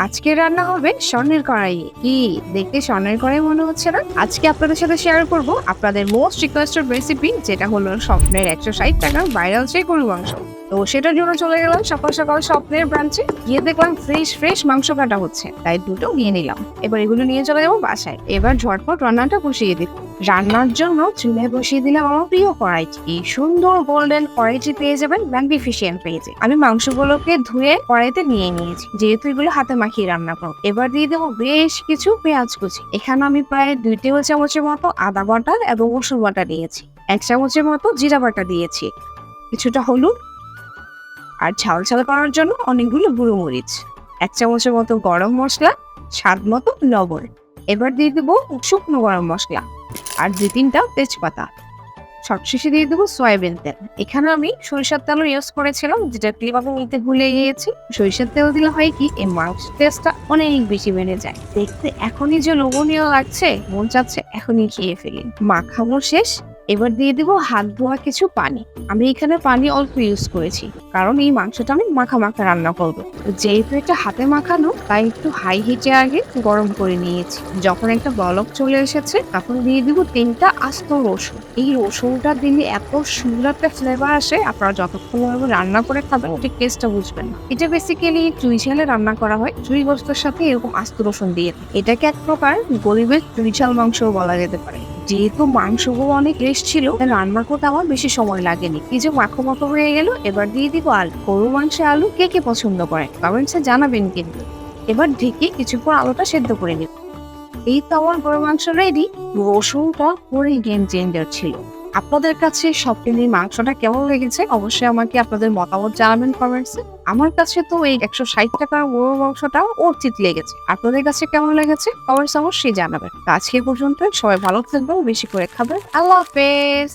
আজকে রান্না হবে স্বর্ণের কড়াই। কি দেখতে স্বর্ণের কড়াই মনে হচ্ছে না? আজকে আপনাদের সাথে শেয়ার করব আপনাদের মোস্ট রিকোয়েস্টেড রেসিপি, যেটা হলো স্বপ্নের 160 টাকা ভাইরাল সেই গরুর মাংস। তো সেটার জন্য চলে গেলাম সকাল সকাল স্বপ্নের ব্রাঞ্চে। গিয়ে দেখলাম ফ্রেশ মাংস কাটা হচ্ছে, তাই দুটো নিয়ে নিলাম। এবার এগুলো নিয়ে চলে যাবো বাসায়। এবার ঝটপট রান্নাটা বসিয়ে দিই। রান্নার জন্য চুলায় বসিয়ে দিলাম আমার প্রিয় কড়াইটি। এই সুন্দর গোল্ডেন কড়াইটি পেয়ে যাবেন ম্যাগনিফিশিয়েন্ট পেজে। আমি মাংসগুলোকে ধুয়ে কড়াইতে নিয়ে নিয়েছি, যেহেতু এগুলো হাতে মাখিয়ে রান্না করব। এবার দিয়ে দেবো বেশ কিছু পেঁয়াজ কুচি। এখানে আমি প্রায় 2 টেবিল চামচের মতো আদা বাটা এবং রসুন বাটা দিয়েছি। 1 চামচের মতো জিরা বাটা দিয়েছি, কিছুটা হলুদ, আর ঝাল ঝাল করার জন্য অনেকগুলো গুঁড়ো মরিচ, 1 চামচের মতো গরম মশলা, স্বাদ মতো লবণ। এবার দিয়ে দেবো শুকনো গরম মশলা আর 2-3টা তেজপাতা। সবশেষে দিয়ে দেবো সয়াবিন তেল। এখানে আমি সরিষার তেল ইউজ করেছিলাম, যেটা ক্লিপে নিতে ভুলে গিয়েছি। সরিষার তেল দিলে হয় কি, এই মাংসের টেস্টটা অনেক বেশি বেড়ে যায়। দেখতে এখনই যে লোভনীয় লাগছে, মন চাচ্ছে এখনই খেয়ে ফেলি। মাখানো শেষ। এবার দিয়ে দেবো হাত ধোয়া কিছু পানি। আমি এখানে পানি অল্প ইউজ করেছি, কারণ এই মাংসটা আমি মাখা রান্না করবো। যেহেতু এটা হাতে মাখানো, তাই একটু হাই হিটে আগে গরম করে নিয়েছি। যখন একটা বলক চলে এসেছে, তখন দিয়ে দিব 3টা আস্ত রসুন। এই রসুনটা দিলে এত সুন্দর একটা ফ্লেভার আসে, আপনারা যতক্ষণ রান্না করে খাবেন ঠিক টেস্টটা বুঝবেন না। এটা বেসিক্যালি চুই ঝালে রান্না করা হয়, চুই গোস্তের সাথে এরকম আস্ত রসুন দিয়ে। এটাকে এক প্রকার গরিবের চুই ঝাল মাংসও বলা যেতে পারে। যেহেতু মাংসগুলো অনেক টেস্ট ছিল, রান্না করতে আমার বেশি সময় লাগেনি। এই যে মাখো হয়ে গেল। এবার দিয়ে দিব আলু। গরু মাংসে আলু কে কে পছন্দ করে কমেন্টসে জানাবেন কিন্তু। এবার ঢেকে কিছুক্ষণ আলুটা সেদ্ধ করে নিব। এই তো আমার গরু মাংস রেডি। রসুনটা পুরো গেম চেঞ্জার ছিল। আপনাদের কাছে স্বপ্নের মাংসটা কেমন লেগেছে অবশ্যই আমাকে আপনাদের মতামত জানাবেন কমেন্টসে। আমার কাছে তো এই 160 টাকার গরুর মাংসটা অর্চিত লেগেছে। আপনাদের কাছে কেমন লেগেছে কমেন্টস অবশ্যই জানাবেন। আজকে পর্যন্ত সবাই ভালো থাকবেন, বেশি করে খাবেন। আল্লাহ হাফেজ।